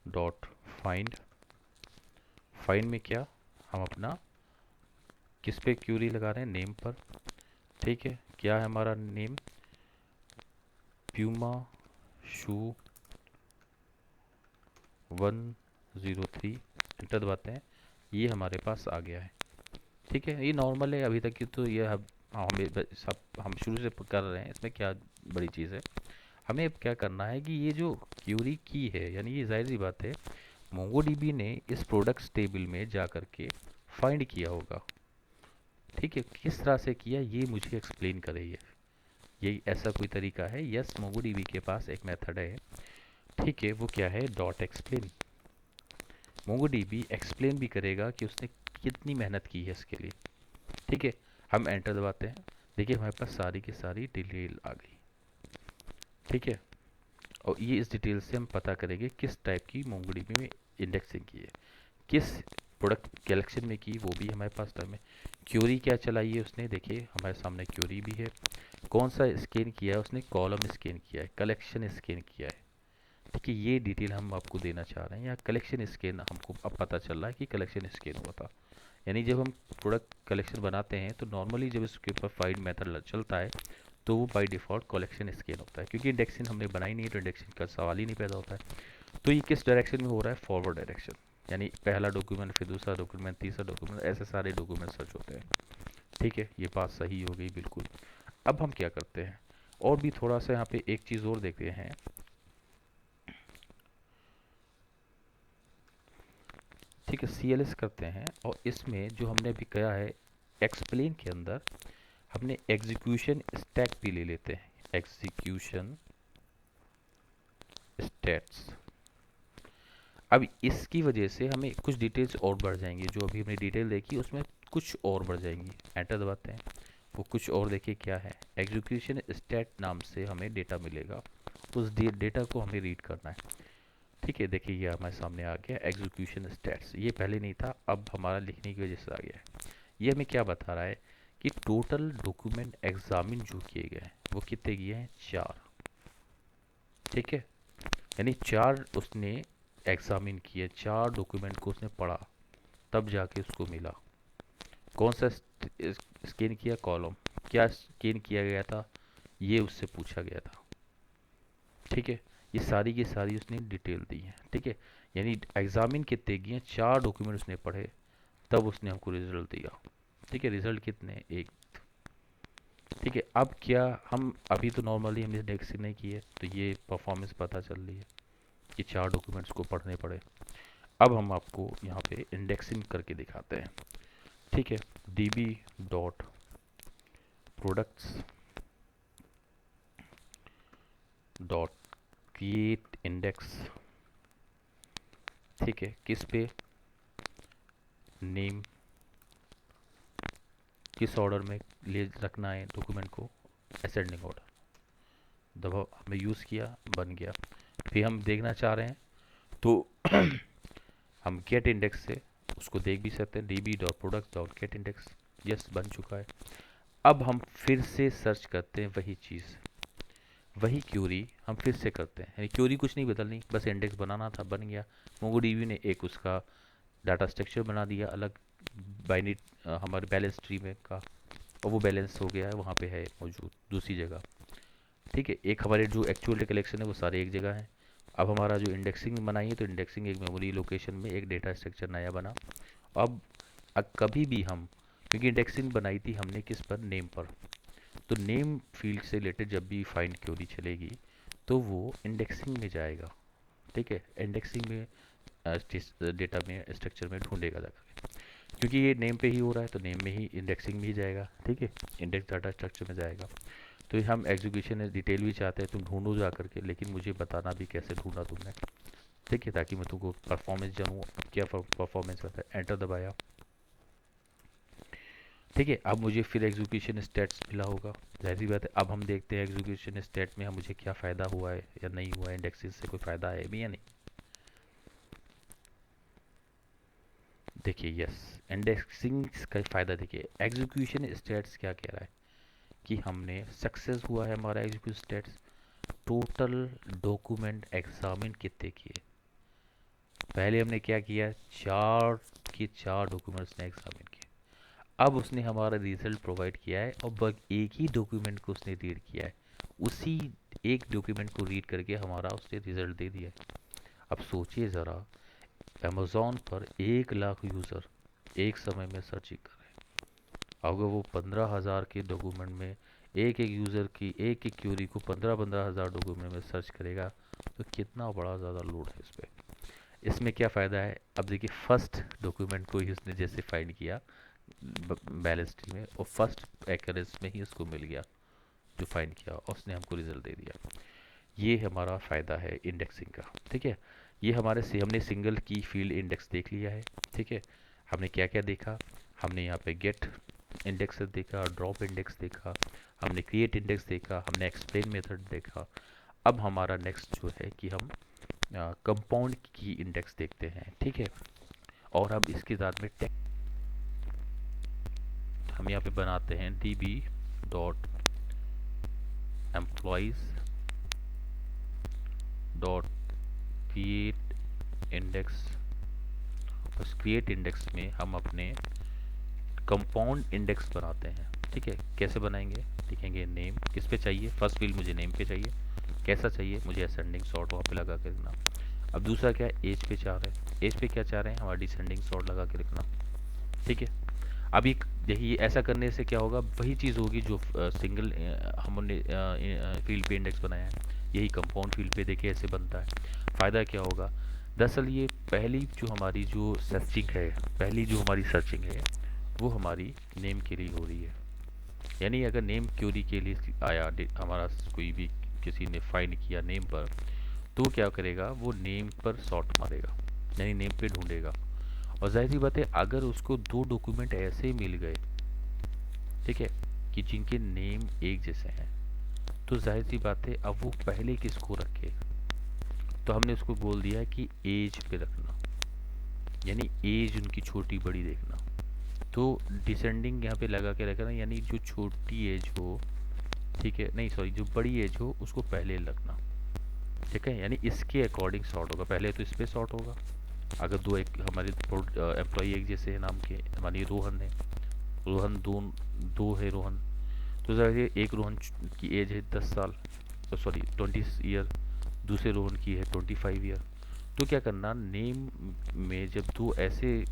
dot find, find में क्या, हम अपना किस पे क्यूरी लगा रहे हैं, नेम पर। ठीक है। क्या है हमारा नेम, प्यूमा शू 103, एंटर दबाते हैं, ये हमारे पास आ गया है। ठीक है, ये नॉर्मल है अभी तक की, तो ये सब हम शुरू से कर रहे हैं, इसमें क्या बड़ी चीज़ है। हमें अब क्या करना है कि ये जो क्यूरी की है, यानी ये जाहिर सी बात है मोंगोडीबी ने इस प्रोडक्ट्स टेबल में जा करके फाइंड किया होगा। ठीक है, किस तरह से किया ये मुझे एक्सप्लेन करिए। ये ऐसा कोई तरीका है? यस, मोंगोडीबी के पास एक मेथड है। ठीक है, वो क्या है, डॉट एक्सप्लेन। मोंगोडीबी एक्सप्लेन भी करेगा कि उसने कितनी मेहनत की है इसके लिए। ठीक है। हम एंटर दबाते हैं, देखिए हमारे पास सारी की सारी डिटेल आ गई। ठीक है। और ये इस डिटेल से हम पता करेंगे किस टाइप की मोंगोडीबी में इंडेक्सिंग की है, किस प्रोडक्ट कलेक्शन में की, वो भी हमारे पास टाइम है। क्यूरी क्या चलाई है उसने, देखिए हमारे सामने क्यूरी भी है। कौन सा स्कैन किया है उसने, कॉलम स्कैन किया है, कलेक्शन स्कैन किया है। ठीक है, ये डिटेल हम आपको देना चाह रहे हैं। या कलेक्शन स्कैन हमको अब पता चल रहा है कि कलेक्शन स्कैन हुआ था। यानी जब हम प्रोडक्ट कलेक्शन बनाते हैं तो नॉर्मली जब इसके ऊपर फाइंड मेथड चलता है तो वो बाय डिफ़ॉल्ट कलेक्शन स्कैन होता है, क्योंकि इंडेक्सिंग हमने बनाई नहीं है तो इंडेक्सिंग का सवाल ही नहीं पैदा होता है। तो ये किस डायरेक्शन में हो रहा है, फॉरवर्ड डायरेक्शन, यानी पहला डॉक्यूमेंट, फिर दूसरा डॉक्यूमेंट, तीसरा डॉक्यूमेंट, ऐसे सारे डॉक्यूमेंट सर्च होते हैं। ठीक है, ये बात सही हो गई बिल्कुल। अब हम क्या करते हैं, और भी थोड़ा सा यहाँ पे एक चीज़ और देखते हैं। ठीक है, CLS करते हैं, और इसमें जो हमने अभी किया है एक्सप्लेन के अंदर, हमने एग्जीक्यूशन स्टैक भी ले लेते हैं, एग्जीक्यूशन स्टैट्स। अब इसकी वजह से हमें कुछ डिटेल्स और बढ़ जाएंगी, जो अभी हमने डिटेल देखी उसमें कुछ और बढ़ जाएंगी। एंटर दबाते हैं, वो कुछ और देखिए क्या है, एग्जीक्यूशन स्टैट नाम से हमें डेटा मिलेगा, उस डेटा को हमें रीड करना है। ठीक है, देखिए ये हमारे सामने आ गया एग्जीक्यूशन स्टैट्स, ये पहले नहीं था, अब हमारा लिखने की वजह से आ गया है। ये हमें क्या बता रहा है कि टोटल डॉक्यूमेंट एग्जामिन जो किए गए हैं वो कितने किए हैं, 4। ठीक है, यानी 4 उसने एग्जामिन किए, 4 डॉक्यूमेंट को उसने पढ़ा, तब जाके उसको मिला। कौन सा स्कैन किया, कॉलम, क्या स्कैन किया गया था, ये उससे पूछा गया था। ठीक है, ये सारी की सारी उसने डिटेल दी है। ठीक है, यानी एग्जामिन कितने किए, 4 डॉक्यूमेंट उसने पढ़े, तब उसने हमको रिजल्ट दिया। ठीक है, रिजल्ट कितने, एक। ठीक है, अब क्या, हम अभी तो नॉर्मली हमने इंडेक्सिंग नहीं की है, तो ये परफॉर्मेंस पता चल रही है कि 4 डॉक्यूमेंट्स को पढ़ने पड़े। अब हम आपको यहाँ पे इंडेक्सिंग करके दिखाते हैं। ठीक है, db dot products dot create index. ठीक है, किस पे, नेम, किस ऑर्डर में ले रखना है डॉक्यूमेंट को, असेंडिंग ऑर्डर। दबाव, हमने यूज़ किया, बन गया। फिर हम देखना चाह रहे हैं तो हम गेट इंडेक्स से उसको देख भी सकते हैं, D B dot product dot get index. Yes, बन चुका है। अब हम फिर से सर्च करते हैं वही चीज़, वही क्यूरी हम फिर से करते हैं, यानी क्यूरी कुछ नहीं बदलनी, बस इंडेक्स बनाना था, बन गया। मोंगोडीबी ने एक उसका डाटा स्ट्रक्चर बना दिया अलग, बाइनरी हमारे बैलेंस ट्री में का, और वो बैलेंस हो गया है, वहाँ पे है मौजूद दूसरी जगह। ठीक है, एक हमारे जो एक्चुअल कलेक्शन है वो सारे एक जगह है। अब हमारा जो इंडेक्सिंग बनाई है, तो इंडेक्सिंग एक मेमोरी लोकेशन में एक डेटा स्ट्रक्चर नया बना। अब कभी भी हम, क्योंकि इंडेक्सिंग बनाई थी हमने किस पर, नेम पर, तो नेम फील्ड से रिलेटेड जब भी फाइंड क्वेरी चलेगी तो वो इंडेक्सिंग में जाएगा। ठीक है, इंडेक्सिंग में डेटा में स्ट्रक्चर में ढूंढेगा जाकर, क्योंकि ये नेम पे ही हो रहा है तो नेम में ही इंडेक्सिंग में ही जाएगा। ठीक है, इंडेक्स डाटा स्ट्रक्चर में जाएगा। तो हम एग्जीक्यूशन डिटेल भी चाहते हैं, तुम ढूंढो जा करके, लेकिन मुझे बताना भी कैसे ढूंढा तुमने। ठीक है, ताकि मैं तुमको परफॉर्मेंस जानूँ क्या परफॉर्मेंस करता है। एंटर दबाया। ठीक है, अब मुझे फिर एग्जीक्यूशन स्टेट्स मिला होगा, जाहिर सी बात है। अब हम देखते हैं एग्जीक्यूशन स्टेट में हम मुझे क्या फ़ायदा हुआ है या नहीं हुआ है, इंडेक्सेस से कोई फ़ायदा है भी या नहीं। देखिए, यस, इंडेक्सिंग का फ़ायदा देखिए, एग्जीक्यूशन स्टेट्स क्या कह रहा है कि हमने सक्सेस हुआ है हमारा execution states, total document examine कितने किए। पहले हमने क्या किया, चार के चार डॉक्यूमेंट्स ने एग्जामिन किए। अब उसने हमारा रिजल्ट प्रोवाइड किया है और बस एक ही डॉक्यूमेंट को उसने रीड किया है, उसी एक डॉक्यूमेंट को रीड करके हमारा उसने रिजल्ट दे दिया है। अब सोचिए ज़रा, अमेज़ॉन पर 1 लाख यूज़र एक समय में सर्चिंग कर रहे हैं। अगर वो 15,000 के डॉक्यूमेंट में एक एक यूज़र की एक एक क्यूरी को 15,000 डॉक्यूमेंट में सर्च करेगा, तो कितना बड़ा ज़्यादा लोड है इस पर। इसमें क्या फ़ायदा है, अब देखिए फर्स्ट डॉक्यूमेंट को ही उसने जैसे फाइंड किया बैलेंस ट्री में, और फर्स्ट एक्यूरेंस में ही उसको मिल गया जो फाइंड किया, और उसने हमको रिजल्ट दे दिया। ये हमारा फ़ायदा है इंडेक्सिंग का। ठीक है, ये हमारे से हमने सिंगल की फील्ड इंडेक्स देख लिया है। ठीक है, हमने क्या क्या देखा, हमने यहाँ पे गेट इंडेक्स देखा, ड्रॉप इंडेक्स देखा, हमने क्रिएट इंडेक्स देखा, हमने एक्सप्लेन मेथड देखा। अब हमारा नेक्स्ट जो है कि हम कंपाउंड की इंडेक्स देखते हैं। ठीक है, और हम इसके साथ में हम यहाँ पे बनाते हैं D B dot employees dot create index. उस क्रिएट इंडेक्स में हम अपने कंपाउंड इंडेक्स बनाते हैं। ठीक है, कैसे बनाएंगे लिखेंगे, नेम किस पे चाहिए, फर्स्ट फील्ड मुझे नेम पे चाहिए, कैसा चाहिए मुझे असेंडिंग सॉर्ट वहाँ पे लगा के रखना। अब दूसरा क्या है, एज पे चाह रहे हैं, एज पे क्या चाह रहे हैं, हमारा डिसेंडिंग सॉर्ट लगा के रखना। ठीक है, अभी यही ऐसा करने से क्या होगा, वही चीज़ होगी जो सिंगल हमने फील्ड पे इंडेक्स बनाया है, यही कंपाउंड फील्ड पे देखिए ऐसे बनता है। फ़ायदा क्या होगा, दरअसल ये पहली जो हमारी जो सर्चिंग है, पहली जो हमारी सर्चिंग है वो हमारी नेम के लिए हो रही है। यानी अगर नेम क्यूरी के लिए आया हमारा कोई भी किसी ने फाइंड किया नेम पर, तो क्या करेगा, वो नेम पर सॉर्ट मारेगा, यानी नेम पे ढूंढेगा। और जाहिर सी बात है, अगर उसको दो डॉक्यूमेंट ऐसे मिल गए, ठीक है, कि जिनके नेम एक जैसे हैं, तो जाहिर सी बात है अब वो पहले किसको रखे, तो हमने उसको बोल दिया है कि एज पे रखना, यानी एज उनकी छोटी बड़ी देखना। तो डिसेंडिंग यहाँ पे लगा के रखना, यानी जो छोटी एज हो, ठीक है, नहीं सॉरी, जो बड़ी एज हो उसको पहले रखना। ठीक है, यानी इसके अकॉर्डिंग सॉर्ट होगा, पहले तो इस पे सॉर्ट होगा। अगर दो एक हमारे एम्प्लॉई एक जैसे है नाम के, हमारी रोहन है, रोहन दो दो है रोहन, तो जाहिर एक रोहन की एज है 10 साल, सॉरी 20 ईयर, दूसरे रोहन की है 25 ईयर। तो क्या करना, नेम में जब दो ऐसे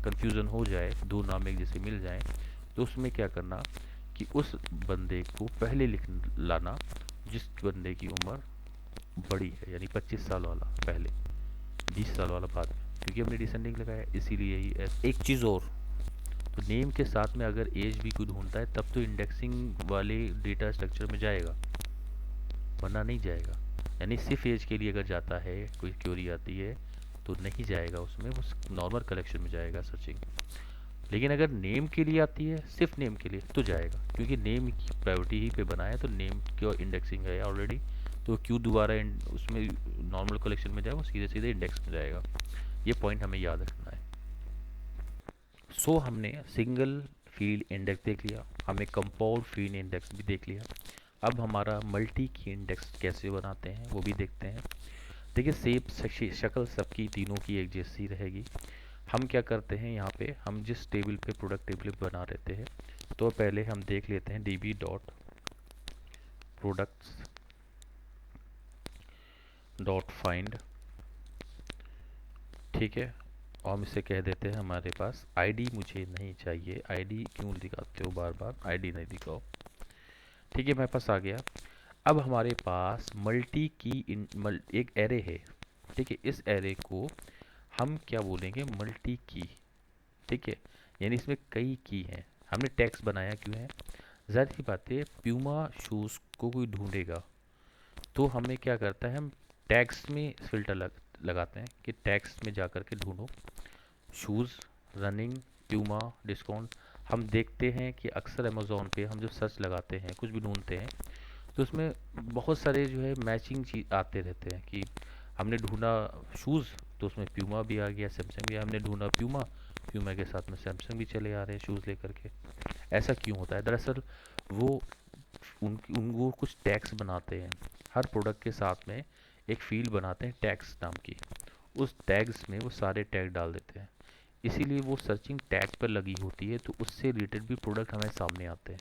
कंफ्यूजन हो जाए, दो नाम एक जैसे मिल जाए, तो उसमें क्या करना कि उस बंदे को पहले लिख लाना जिस बंदे की उम्र बड़ी है, यानी 25 साल वाला पहले, 20 साल वाला बाद में, क्योंकि हमने डिसेंडिंग लगाया इसीलिए ही एक चीज़ और, तो नेम के साथ में अगर एज भी कोई ढूंढता है तब तो इंडेक्सिंग वाले डेटा स्ट्रक्चर में जाएगा, वरना नहीं जाएगा। यानी सिर्फ एज के लिए अगर जाता है, कोई क्वेरी आती है, तो नहीं जाएगा उसमें, वो नॉर्मल कलेक्शन में जाएगा सर्चिंग। लेकिन अगर नेम के लिए आती है, सिर्फ नेम के लिए, तो जाएगा, क्योंकि नेम की प्रायोरिटी ही पे बना है, तो नेम की इंडेक्सिंग है ऑलरेडी, तो क्यों दोबारा उसमें नॉर्मल कलेक्शन में जाए, वो सीधे सीधे इंडेक्स में जाएगा। ये पॉइंट हमें याद रखना है। हमने सिंगल फील्ड इंडेक्स देख लिया, हमें कंपाउंड फील्ड इंडेक्स भी देख लिया। अब हमारा मल्टी की इंडेक्स कैसे बनाते हैं वो भी देखते हैं। देखिए सेप शक्ल सबकी तीनों की एक जैसी रहेगी। हम क्या करते हैं, यहाँ पे हम जिस टेबल पे प्रोडक्ट टेबल बना रहते हैं, तो पहले हम देख लेते हैं db dot products dot find, ठीक है। और हम इसे कह देते हैं हमारे पास आईडी मुझे नहीं चाहिए, आईडी क्यों दिखाते हो बार बार, आईडी नहीं दिखाओ, ठीक है, मेरे पास आ गया। अब हमारे पास मल्टी की एक एरे है, ठीक है। इस एरे को हम क्या बोलेंगे, मल्टी की, ठीक है, यानी इसमें कई की हैं। हमने टैग्स बनाया क्यों है, ज़ाहिर सी बात है, प्यूमा शूज़ को कोई ढूंढेगा तो हमें क्या करता है, हम टैग्स में फिल्टर लगाते हैं कि टैग्स में जा कर के ढूंढो शूज़, रनिंग, प्यूमा, डिस्काउंट। हम देखते हैं कि अक्सर अमेज़ोन पे हम जो सर्च लगाते हैं, कुछ भी ढूंढते हैं, तो उसमें बहुत सारे जो है मैचिंग चीज आते रहते हैं कि हमने ढूंढा शूज़ तो उसमें प्यूमा भी आ गया, सैमसंग भी, हमने ढूंढा प्यूमा, प्यूमा के साथ में सैमसंग भी चले आ रहे हैं शूज़ लेकर के। ऐसा क्यों होता है, दरअसल वो वो कुछ टैग्स बनाते हैं, हर प्रोडक्ट के साथ में एक फील्ड बनाते हैं टैग्स नाम की, उस टैग्स में वो सारे टैग डाल देते हैं, इसीलिए वो सर्चिंग टैग पर लगी होती है, तो उससे रिलेटेड भी प्रोडक्ट हमें सामने आते हैं।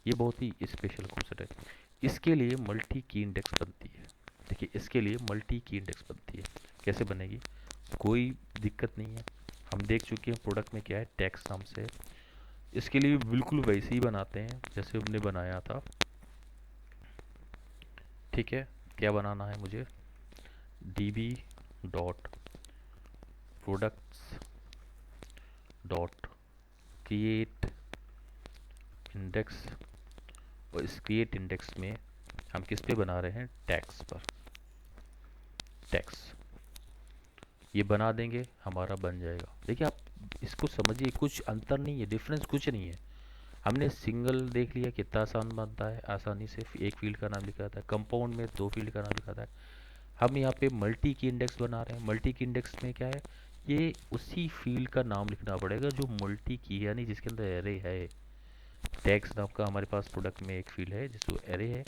ये बहुत ही स्पेशल कॉन्सेप्ट है। इसके लिए मल्टी की इंडेक्स बनती है। देखिए इसके लिए मल्टी की इंडेक्स बनती है, कैसे बनेगी, कोई दिक्कत नहीं है, हम देख चुके हैं प्रोडक्ट में क्या है, टैक्स नाम से है। इसके लिए बिल्कुल वैसे ही बनाते हैं जैसे हमने बनाया था, ठीक है। क्या बनाना है मुझे, db dot products dot create index, और इस क्रिएट इंडेक्स में हम किस पे बना रहे हैं, टैक्स पर, टैक्स ये बना देंगे, हमारा बन जाएगा। देखिए आप इसको समझिए, कुछ अंतर नहीं है, डिफरेंस कुछ नहीं है। हमने सिंगल देख लिया कितना आसान बनता है, आसानी से एक फील्ड का नाम लिखा था, कंपाउंड में दो फील्ड का नाम लिखा था। हम यहाँ पे मल्टी की इंडेक्स बना रहे हैं, मल्टी की इंडेक्स में क्या है, ये उसी फील्ड का नाम लिखना पड़ेगा जो मल्टी की है, यानी जिसके अंदर एरे है। टैग्स नाम का हमारे पास प्रोडक्ट में एक फील्ड है जिसको एरे है,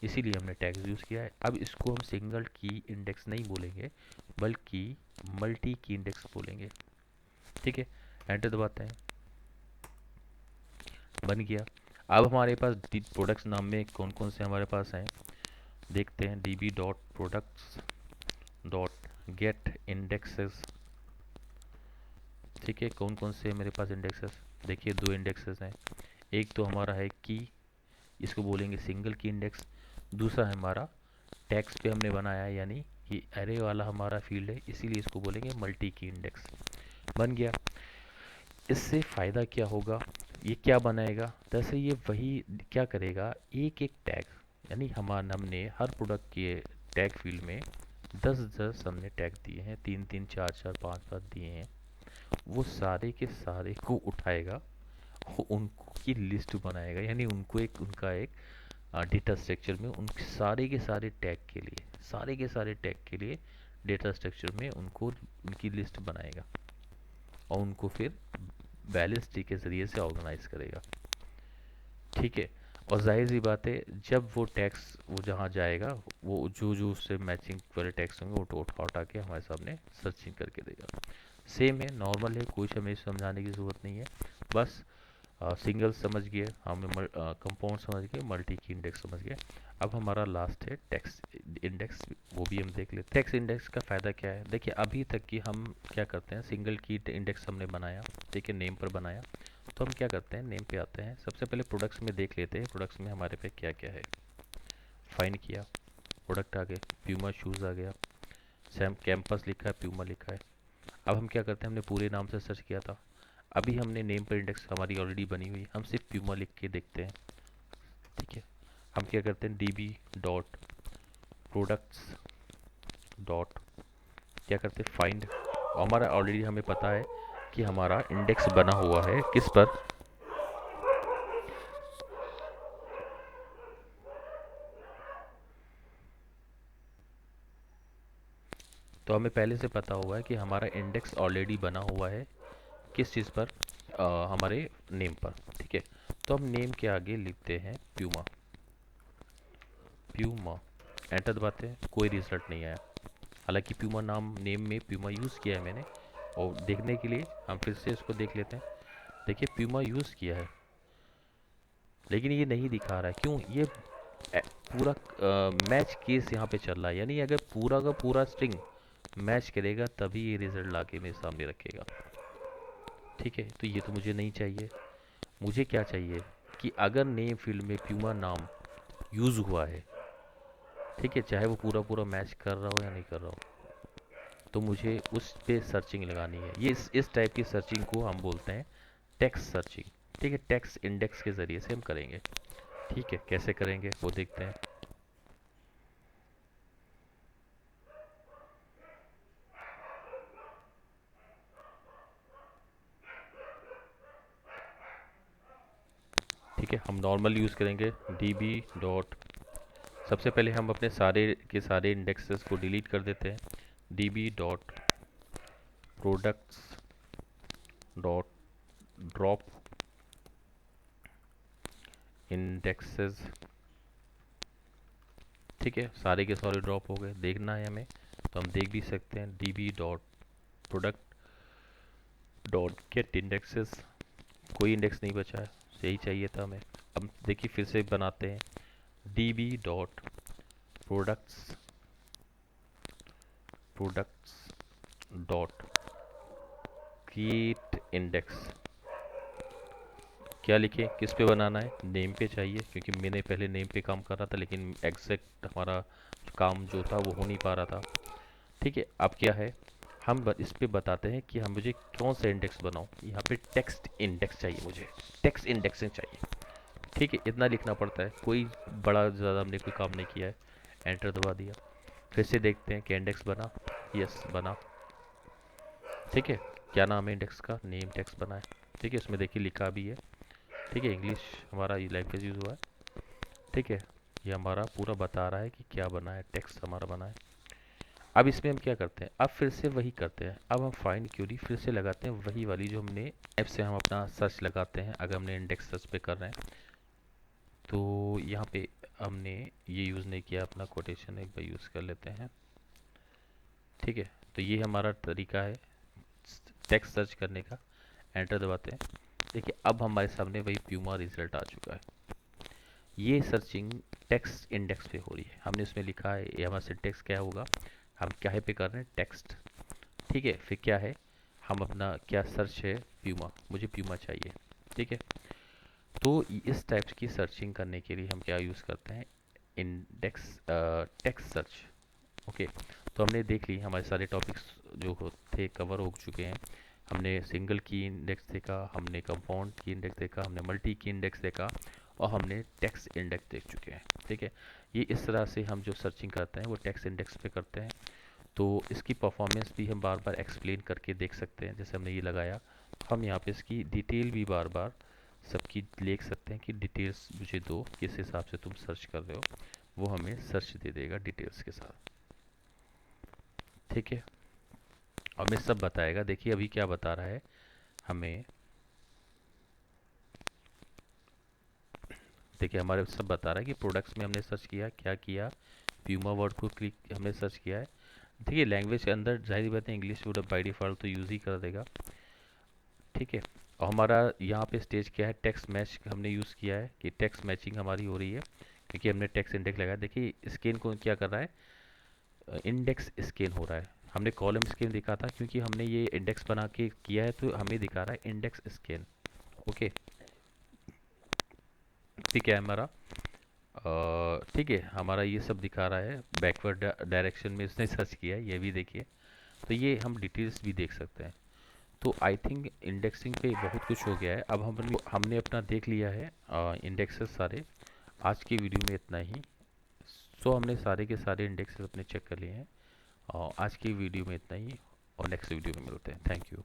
इसीलिए हमने टैग्स यूज़ किया है। अब इसको हम सिंगल की इंडेक्स नहीं बोलेंगे, बल्कि मल्टी की इंडेक्स बोलेंगे, ठीक है। एंटर दबाते हैं, बन गया। अब हमारे पास प्रोडक्ट्स नाम में कौन कौन से हमारे पास हैं, देखते हैं। db dot products dot gate indexes, ठीक है, कौन कौन से मेरे पास इंडेक्सेस, देखिए दो इंडेक्सेस हैं, एक तो हमारा है की, इसको बोलेंगे सिंगल की इंडेक्स, दूसरा है हमारा टैक्स पे हमने बनाया है, यानी ये एरे वाला हमारा फील्ड है, इसीलिए इसको बोलेंगे मल्टी की इंडेक्स। बन गया। इससे फ़ायदा क्या होगा, ये क्या बनाएगा, जैसे ये वही क्या करेगा, एक एक टैग, यानी हमने हर प्रोडक्ट के टैग फील्ड में 10-10 हमने टैग दिए हैं, 3-3 4-4 5-5 दिए हैं, वो सारे के सारे को उठाएगा, वो उनकी लिस्ट बनाएगा, यानी उनको एक उनका एक डेटा स्ट्रक्चर में उन सारे के सारे टैग के लिए, सारे के सारे टैग के लिए डेटा स्ट्रक्चर में उनको उनकी लिस्ट बनाएगा, और उनको फिर बैलेंस ट्री के ज़रिए से ऑर्गेनाइज करेगा, ठीक है। और जाहिर सी बात है, जब वो टैक्स वो जहाँ जाएगा, वो जो जो उससे मैचिंग वाले टैक्स होंगे वो तो उठा के हमारे सामने सर्चिंग करके देगा। सेम है, नॉर्मल है, कोई हमें समझाने की ज़रूरत नहीं है, बस सिंगल समझ गए हमें, कंपाउंड समझ गए, मल्टी की इंडेक्स समझ गए। अब हमारा लास्ट है टेक्स्ट इंडेक्स, वो भी हम देख लेते हैं। टेक्स्ट इंडेक्स का फ़ायदा क्या है, देखिए अभी तक कि हम क्या करते हैं, सिंगल की इंडेक्स हमने बनाया, देखिए नेम पर बनाया, तो हम क्या करते हैं, नेम पे आते हैं, सबसे पहले प्रोडक्ट्स में देख लेते हैं, प्रोडक्ट्स में हमारे पे क्या क्या है। फाइंड किया, प्रोडक्ट आ गए, प्यूमा शूज़ आ गया, सैम कैंपस लिखा है, प्यूमा लिखा है। अब हम क्या करते हैं, हमने पूरे नाम से सर्च किया था, अभी हमने नेम पर इंडेक्स हमारी ऑलरेडी बनी हुई, हम सिर्फ प्यूमा लिख के देखते हैं, ठीक है। हम क्या करते हैं, db डॉट प्रोडक्ट्स डॉट क्या करते हैं, फाइंड, और हमारा ऑलरेडी हमें पता है कि हमारा इंडेक्स बना हुआ है किस पर, तो हमें पहले से पता हुआ है कि हमारा इंडेक्स ऑलरेडी बना हुआ है किस चीज़ पर, हमारे नेम पर। ठीक है, तो हम नेम के आगे लिखते हैं प्यूमा। प्यूमा एंटर दबाते हैं, कोई रिजल्ट नहीं आया। हालांकि प्यूमा नाम नेम में प्यूमा यूज़ किया है मैंने, और देखने के लिए हम फिर से इसको देख लेते हैं। देखिए प्यूमा यूज़ किया है लेकिन ये नहीं दिखा रहा है, क्यों? ये पूरा मैच केस यहाँ पे चल रहा है, यानी अगर पूरा का पूरा स्ट्रिंग मैच करेगा तभी ये रिजल्ट ला के मेरे सामने रखेगा। ठीक है, तो ये तो मुझे नहीं चाहिए। मुझे क्या चाहिए कि अगर नेम फील्ड में प्यूमा नाम यूज़ हुआ है, ठीक है, चाहे वो पूरा पूरा मैच कर रहा हो या नहीं कर रहा हो, तो मुझे उस पे सर्चिंग लगानी है। ये इस टाइप की सर्चिंग को हम बोलते हैं टेक्स्ट सर्चिंग। ठीक है, टेक्स्ट इंडेक्स के ज़रिए से हम करेंगे। ठीक है, कैसे करेंगे वो देखते हैं। ठीक है, हम नॉर्मल यूज़ करेंगे db डॉट, सबसे पहले हम अपने सारे के सारे इंडेक्सेस को डिलीट कर देते हैं। db dot products dot drop indexes. ठीक है, सारे के सारे ड्रॉप हो गए। देखना है हमें तो हम देख भी सकते हैं db dot product dot gate indexes, कोई इंडेक्स नहीं बचा है, यही चाहिए था हमें। अब देखिए फिर से बनाते हैं db dot products products dot get index. क्या लिखें, किस पे बनाना है? नेम पे चाहिए, क्योंकि मैंने पहले नेम पे काम कर रहा था लेकिन एग्जैक्ट हमारा काम जो था वो हो नहीं पा रहा था। ठीक है, अब क्या है, हम इस पे बताते हैं कि हम मुझे कौन सा इंडेक्स बनाऊं। यहाँ पे टेक्स्ट इंडेक्स चाहिए, मुझे टेक्स्ट इंडेक्सिंग चाहिए। ठीक है, इतना लिखना पड़ता है, कोई बड़ा ज़्यादा हमने कोई काम नहीं किया है। एंटर दबा दिया, फिर से देखते हैं कि इंडेक्स बना। यस बना। ठीक है, क्या नाम है इंडेक्स का? नेम टेक्स्ट बना है। ठीक है, इसमें देखिए लिखा भी है। ठीक है, इंग्लिश हमारा ये लैंग्वेज यूज़ हुआ है। ठीक है, ये हमारा पूरा बता रहा है कि क्या बना है, टेक्स्ट हमारा बना है। अब इसमें हम क्या करते हैं, अब फिर से वही करते हैं। अब हम फाइंड क्यूरी फिर से लगाते हैं, वही वाली जो हमने ऐप से हम अपना सर्च लगाते हैं अगर हमने इंडेक्स सर्च पे कर रहे हैं। तो यहाँ पे हमने ये यूज़ नहीं किया, अपना कोटेशन एक बार यूज़ कर लेते हैं। ठीक है, तो ये हमारा तरीका है टेक्स्ट सर्च करने का। एंटर दबाते हैं, देखिए अब हमारे सामने वही प्यूमा रिजल्ट आ चुका है। ये सर्चिंग टेक्स्ट इंडेक्स पे हो रही है। हमने इसमें लिखा है, ये हमारा सिंटेक्स क्या होगा, हम क्या पे कर रहे हैं, टेक्स्ट। ठीक है, फिर क्या है, हम अपना क्या सर्च है, प्यूमा, मुझे प्यूमा चाहिए। ठीक है, तो इस टाइप की सर्चिंग करने के लिए हम क्या यूज़ करते हैं, इंडेक्स टेक्स्ट सर्च। ओके, तो हमने देख ली हमारे सारे टॉपिक्स जो थे कवर हो चुके हैं। हमने सिंगल की इंडेक्स देखा, हमने कंपाउंड की इंडेक्स देखा, हमने मल्टी की इंडेक्स देखा, और हमने टेक्स्ट इंडेक्स देख चुके हैं। ठीक है, ये इस तरह से हम जो सर्चिंग करते हैं वो टेक्स्ट इंडेक्स पे करते हैं। तो इसकी परफॉर्मेंस भी हम बार बार एक्सप्लेन करके देख सकते हैं। जैसे हमने ये लगाया, हम यहाँ पे इसकी डिटेल भी बार बार सबकी देख सकते हैं कि डिटेल्स मुझे दो, किस हिसाब से तुम सर्च कर रहे हो, वो हमें सर्च दे देगा डिटेल्स के साथ। ठीक है, हमें सब बताएगा। देखिए अभी क्या बता रहा है हमें, देखिए हमारे सब बता रहा है कि प्रोडक्ट्स में हमने सर्च किया, क्या किया, प्यूमा वर्ड को क्लिक हमने सर्च किया है। देखिए लैंग्वेज के अंदर जाहिर बात है इंग्लिश वुड बाई डिफ़ॉल्ट तो यूज़ ही कर देगा। ठीक है, और हमारा यहाँ पे स्टेज क्या है, टेक्स्ट मैच हमने यूज़ किया है कि टेक्स्ट मैचिंग हमारी हो रही है क्योंकि हमने टेक्स्ट इंडेक्स लगाया। देखिए स्कैन को क्या कर रहा है, इंडेक्स स्कैन हो रहा है। हमने कॉलम स्कैन दिखा था क्योंकि हमने ये इंडेक्स बना के किया है, तो हमें दिखा रहा है इंडेक्स स्कैन। ओके, ठीक है हमारा, ठीक है हमारा ये सब दिखा रहा है, बैकवर्ड डायरेक्शन में इसने सर्च किया है, ये भी देखिए। तो ये हम डिटेल्स भी देख सकते हैं। तो आई थिंक इंडेक्सिंग पे बहुत कुछ हो गया है। अब हमने अपना देख लिया है इंडेक्सेस सारे। आज की वीडियो में इतना ही। सो हमने सारे के सारे इंडेक्सेस अपने चेक कर लिए हैं, और आज की वीडियो में इतना ही, और नेक्स्ट वीडियो में मिलते हैं। Thank you.